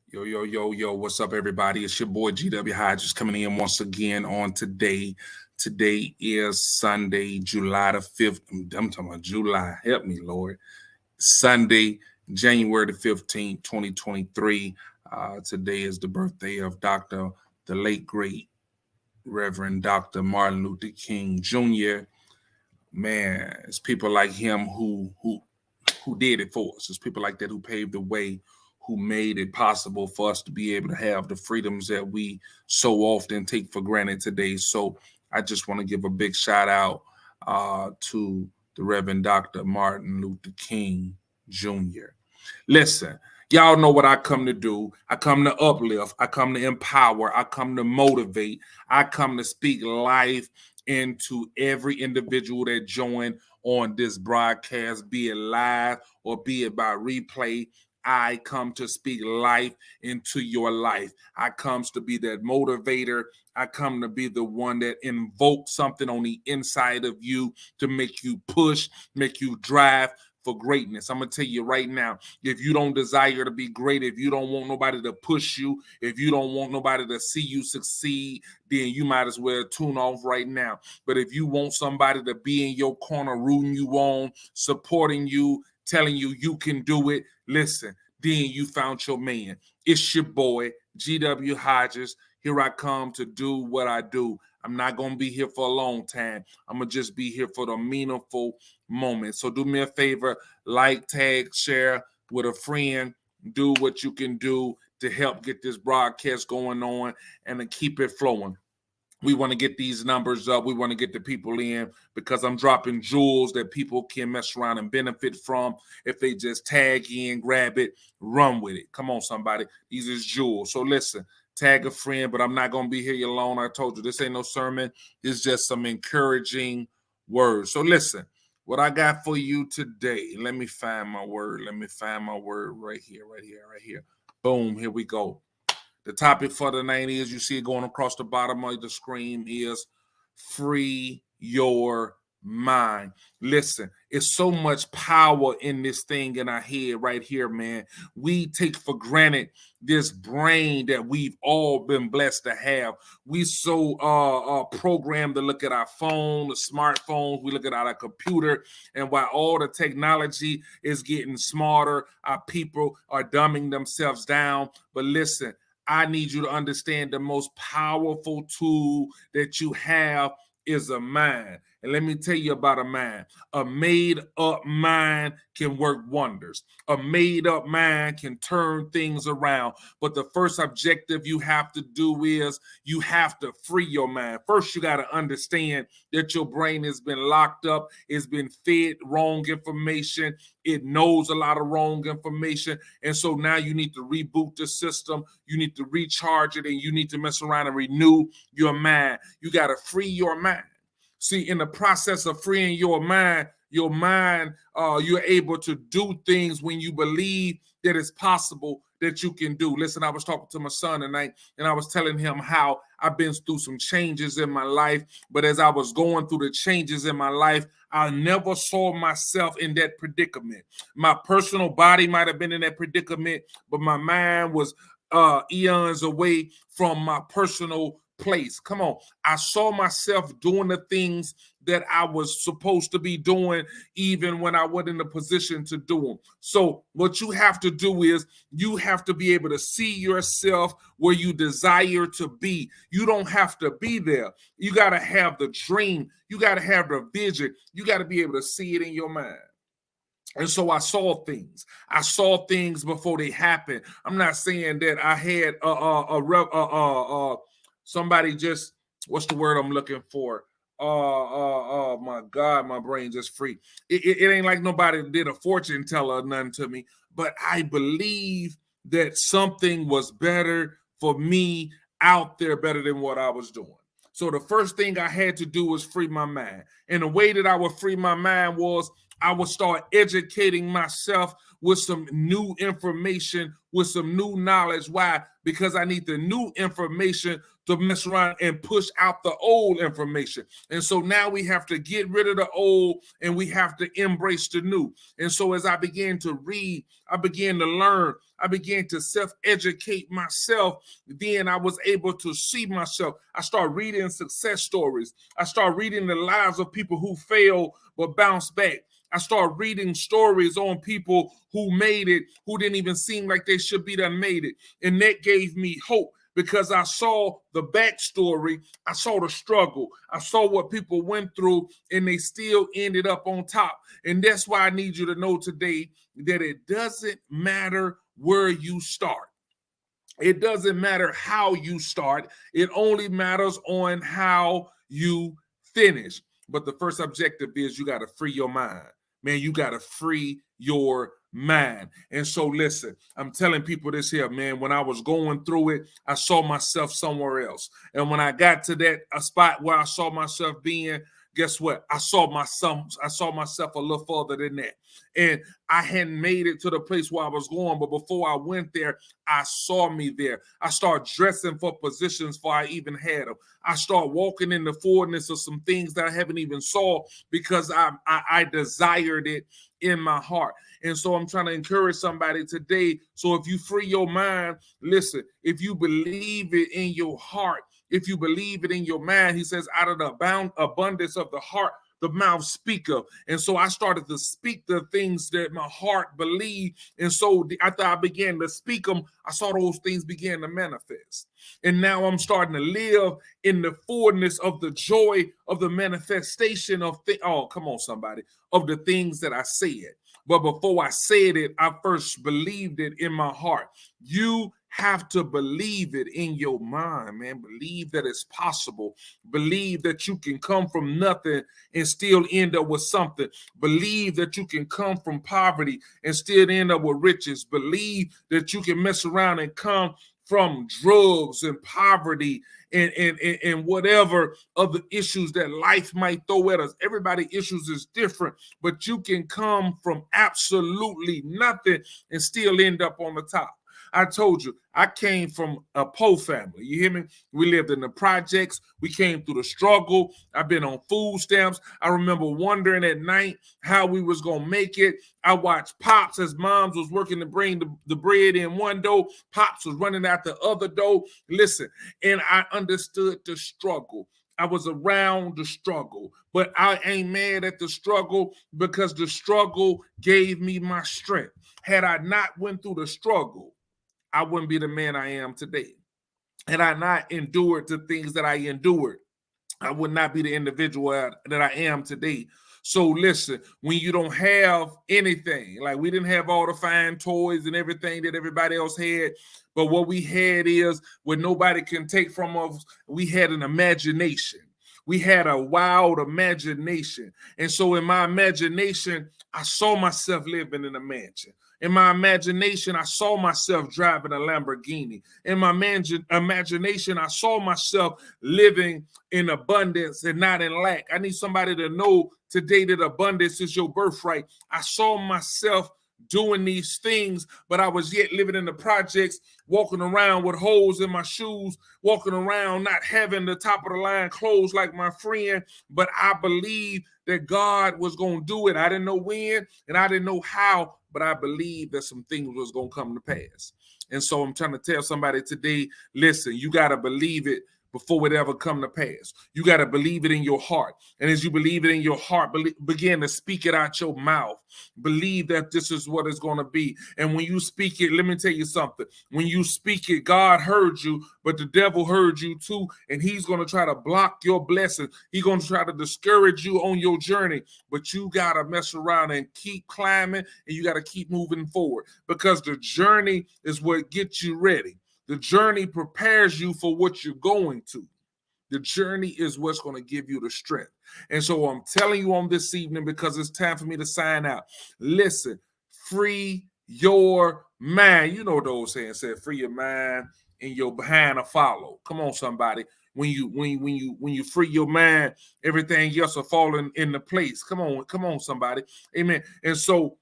Yo, yo, yo, yo, what's up, everybody? It's your boy Gr8 just coming in once again on today. Today is Sunday, July the 5th. I'm talking about July. Help me, Lord. Sunday, January the 15th, 2023. Today is the birthday of the late, great Reverend Dr. Martin Luther King Jr. Man, it's people like him who did it for us. It's people like that who paved the way, who made it possible for us to be able to have the freedoms that we so often take for granted today. So I just want to give a big shout out to the Reverend Dr. Martin Luther King Jr. Listen, y'all know what I come to do. I come to uplift. I come to empower. I come to motivate. I come to speak life into every individual that join on this broadcast, be it live or be it by replay. I come to speak life into your life. I comes to be that motivator. I come to be the one that invokes something on the inside of you to make you push, make you drive for greatness. I'm going to tell you right now, if you don't desire to be great, if you don't want nobody to push you, if you don't want nobody to see you succeed, then you might as well tune off right now. But if you want somebody to be in your corner, rooting you on, supporting you, telling you you can do it, listen, then you found your man. It's your boy, G.W. Hodges. Here I come to do what I do. I'm not going to be here for a long time. I'm going to just be here for the meaningful moments. So do me a favor, like, tag, share with a friend. Do what you can do to help get this broadcast going on and to keep it flowing. We want to get these numbers up. We want to get the people in because I'm dropping jewels that people can mess around and benefit from. If they just tag in, grab it, run with it. Come on, somebody. These is jewels. So listen, tag a friend, but I'm not going to be here alone. I told you this ain't no sermon. It's just some encouraging words. So listen, what I got for you today, let me find my word. Let me find my word right here, right here, right here. Boom, here we go. The topic for the night is, you see it going across the bottom of the screen, is free your mind. Listen, it's so much power in this thing in our head right here, man. We take for granted this brain that we've all been blessed to have. We so programmed to look at our phone, the smartphones, we look at our computer, and while all the technology is getting smarter, our people are dumbing themselves down. But listen, I need you to understand the most powerful tool that you have is a mind. And let me tell you about a mind. A made-up mind can work wonders. A made-up mind can turn things around. But the first objective you have to do is you have to free your mind. First, you got to understand that your brain has been locked up, it's been fed wrong information, it knows a lot of wrong information. And so now you need to reboot the system, you need to recharge it, and you need to mess around and renew your mind. You got to free your mind. See, in the process of freeing your mind, you're able to do things when you believe that it's possible that you can do. Listen, I was talking to my son tonight, and I was telling him how I've been through some changes in my life. But as I was going through the changes in my life, I never saw myself in that predicament. My personal body might have been in that predicament, but my mind was eons away from my personal place. Come on. I saw myself doing the things that I was supposed to be doing even when I wasn't in a position to do them. So what you have to do is you have to be able to see yourself where you desire to be. You don't have to be there. You got to have the dream. You got to have the vision. You got to be able to see it in your mind. And so I saw things. I saw things before they happened. I'm not saying that I had somebody just, what's the word I'm looking for? My God, my brain just free. It ain't like nobody did a fortune teller or nothing to me, but I believe that something was better for me out there, better than what I was doing. So the first thing I had to do was free my mind. And the way that I would free my mind was I would start educating myself with some new information, with some new knowledge. Why? Because I need the new information to mess around and push out the old information. And so now we have to get rid of the old and we have to embrace the new. And so as I began to read, I began to learn, I began to self-educate myself. Then I was able to see myself. I started reading success stories. I started reading the lives of people who failed but bounced back. I started reading stories on people who made it, who didn't even seem like they should be done made it. And that gave me hope because I saw the backstory. I saw the struggle. I saw what people went through and they still ended up on top. And that's why I need you to know today that it doesn't matter where you start. It doesn't matter how you start. It only matters on how you finish. But the first objective is you got to free your mind. Man, you got to free your mind. And so listen, I'm telling people this here, man, when I was going through it, I saw myself somewhere else. And when I got to that a spot where I saw myself being, guess what? I saw myself a little further than that. And I hadn't made it to the place where I was going, but before I went there, I saw me there. I started dressing for positions before I even had them. I started walking in the fullness of some things that I haven't even saw because I desired it in my heart. And so I'm trying to encourage somebody today. So if you free your mind, listen, if you believe it in your heart, if you believe it in your mind, he says, out of the abundance of the heart, the mouth speaketh. And so I started to speak the things that my heart believed. And so after I began to speak them, I saw those things begin to manifest. And now I'm starting to live in the fullness of the joy of the manifestation of come on, somebody, of the things that I said. But before I said it, I first believed it in my heart. You have to believe it in your mind, man. Believe that it's possible. Believe that you can come from nothing and still end up with something. Believe that you can come from poverty and still end up with riches. Believe that you can mess around and come from drugs and poverty and whatever other issues that life might throw at us. Everybody's issues is different, but you can come from absolutely nothing and still end up on the top. I told you, I came from a poor family. You hear me? We lived in the projects. We came through the struggle. I've been on food stamps. I remember wondering at night how we was going to make it. I watched Pops as Moms was working to bring the bread in one door. Pops was running out the other door. Listen, and I understood the struggle. I was around the struggle, but I ain't mad at the struggle because the struggle gave me my strength. Had I not went through the struggle, I wouldn't be the man I am today. Had I not endured the things that I endured, I would not be the individual that I am today. So listen, when you don't have anything, like we didn't have all the fine toys and everything that everybody else had, but what we had is what nobody can take from us, we had an imagination. We had a wild imagination. And so in my imagination, I saw myself living in a mansion. In my imagination, I saw myself driving a Lamborghini. In my imagination, I saw myself living in abundance and not in lack. I need somebody to know today that abundance is your birthright. I saw myself doing these things, but I was yet living in the projects, walking around with holes in my shoes, walking around not having the top of the line clothes like my friend, but I believed that God was going to do it. I didn't know when and I didn't know how, but I believed that some things was going to come to pass. And so I'm trying to tell somebody today, listen, you got to believe it before it ever come to pass. You got to believe it in your heart. And as you believe it in your heart, begin to speak it out your mouth. Believe that this is what it's going to be. And when you speak it, let me tell you something. When you speak it, God heard you, but the devil heard you too. And he's going to try to block your blessing. He's going to try to discourage you on your journey. But you got to mess around and keep climbing, and you got to keep moving forward, because the journey is what gets you ready. The journey prepares you for what you're going to. The journey is what's going to give you the strength. And so I'm telling you on this evening, because it's time for me to sign out. Listen, free your mind. You know those sayings said, free your mind and your behind to follow. Come on, somebody. When you free your mind, everything else will fall into place. Come on, somebody. Amen. And so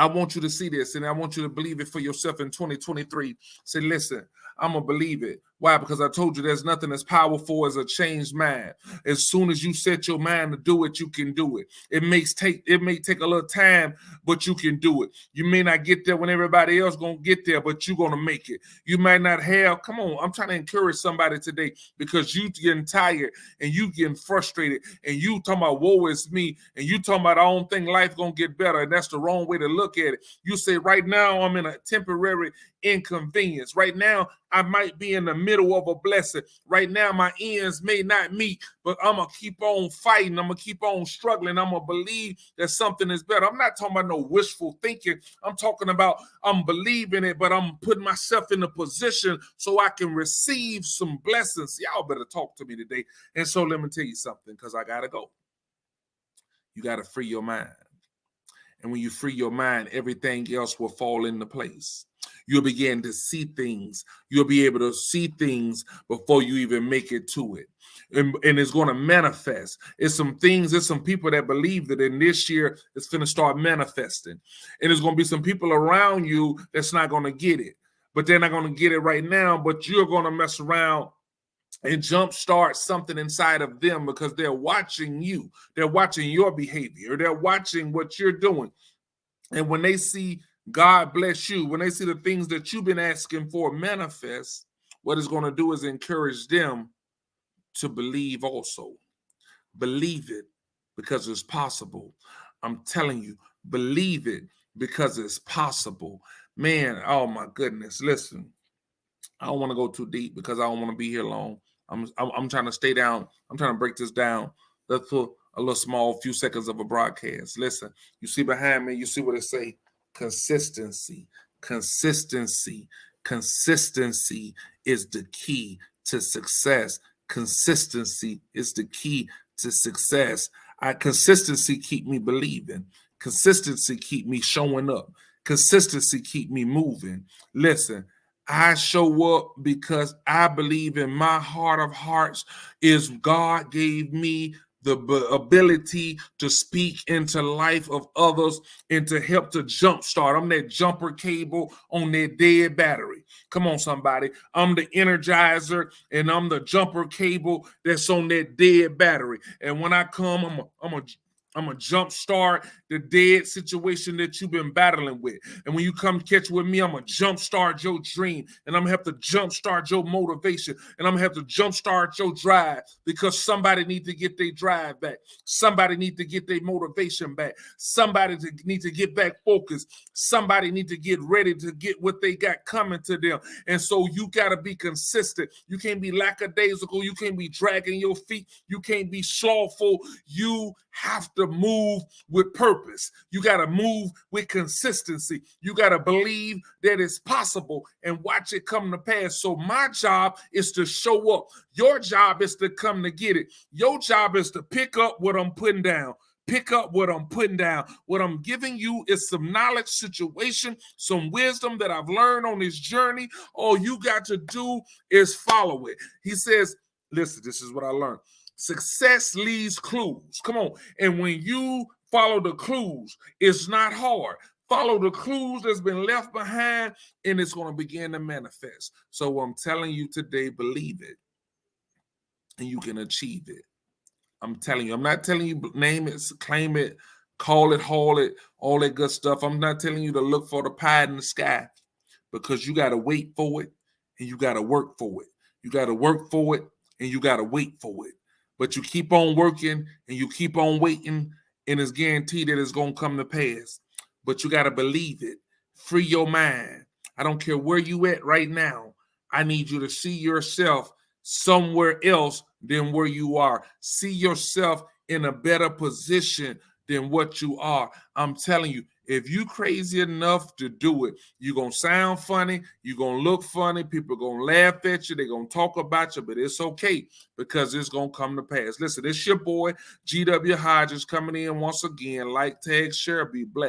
I want you to see this, and I want you to believe it for yourself in 2023. Say, listen, I'm going to believe it. Why? Because I told you there's nothing as powerful as a changed mind. As soon as you set your mind to do it, you can do it. It may take a little time, but you can do it. You may not get there when everybody else going to get there, but you're going to make it. You might not have, come on, I'm trying to encourage somebody today, because you getting tired and you getting frustrated and you talking about woe is me and you talking about I don't think life going to get better, and that's the wrong way to look at it. You say, right now I'm in a temporary inconvenience. Right now I might be in the middle of a blessing. Right now my ends may not meet, but I'm going to keep on fighting. I'm going to keep on struggling. I'm going to believe that something is better. I'm not talking about no wishful thinking. I'm talking about I'm believing it, but I'm putting myself in a position so I can receive some blessings. Y'all better talk to me today. And so let me tell you something, because I got to go. You got to free your mind. And when you free your mind, everything else will fall into place. You'll begin to see things. You'll be able to see things before you even make it to it. And it's going to manifest. It's some things, there's some people that believe that in this year it's going to start manifesting. And there's going to be some people around you that's not going to get it. But they're not going to get it right now, but you're going to mess around and jumpstart something inside of them, because they're watching you. They're watching your behavior. They're watching what you're doing. And when they see God bless you, when they see the things that you've been asking for manifest, what it's going to do is encourage them to believe also. Believe it because it's possible. I'm telling you, believe it because it's possible. Man, oh my goodness. Listen, I don't want to go too deep because I don't want to be here long. I'm trying to stay down. I'm trying to break this down. That's for a little small few seconds of a broadcast. Listen, you see behind me, you see what it say? Consistency, consistency, consistency is the key to success. Consistency is the key to success. Consistency keep me believing. Consistency keep me showing up. Consistency keep me moving. Listen, I show up because I believe in my heart of hearts is God gave me the ability to speak into life of others and to help to jumpstart. I'm that jumper cable on that dead battery. Come on, somebody. I'm the energizer and I'm the jumper cable that's on that dead battery. And when I come, I'm a jump start the dead situation that you've been battling with. And when you come catch with me, I'm going to jump start your dream. And I'm going to have to jump start your motivation. And I'm going to have to jump start your drive, because somebody needs to get their drive back. Somebody needs to get their motivation back. Somebody needs to get back focused. Somebody needs to get ready to get what they got coming to them. And so you got to be consistent. You can't be lackadaisical. You can't be dragging your feet. You can't be slothful. You have to move with purpose. You got to move with consistency. You got to believe that it's possible and watch it come to pass. So my job is to show up. Your job is to come to get it. Your job is to pick up what I'm putting down. Pick up what I'm putting down. What I'm giving you is some knowledge, situation, some wisdom that I've learned on this journey. All you got to do is follow it. He says, listen, this is what I learned. Success leaves clues. Come on. And when you follow the clues, it's not hard. Follow the clues that's been left behind, and it's going to begin to manifest. So I'm telling you today, believe it, and you can achieve it. I'm telling you. I'm not telling you name it, claim it, call it, haul it, all that good stuff. I'm not telling you to look for the pie in the sky, because you got to wait for it, and you got to work for it. You got to work for it, and you got to wait for it. But you keep on working and you keep on waiting, and it's guaranteed that it's going to come to pass. But you got to believe it. Free your mind. I don't care where you at right now. I need you to see yourself somewhere else than where you are. See yourself in a better position than what you are. I'm telling you, if you crazy enough to do it, you're going to sound funny. You're going to look funny. People are going to laugh at you. They're going to talk about you, but it's okay, because it's going to come to pass. Listen, it's your boy, G.W. Hodges, coming in once again. Like, tag, share, be blessed.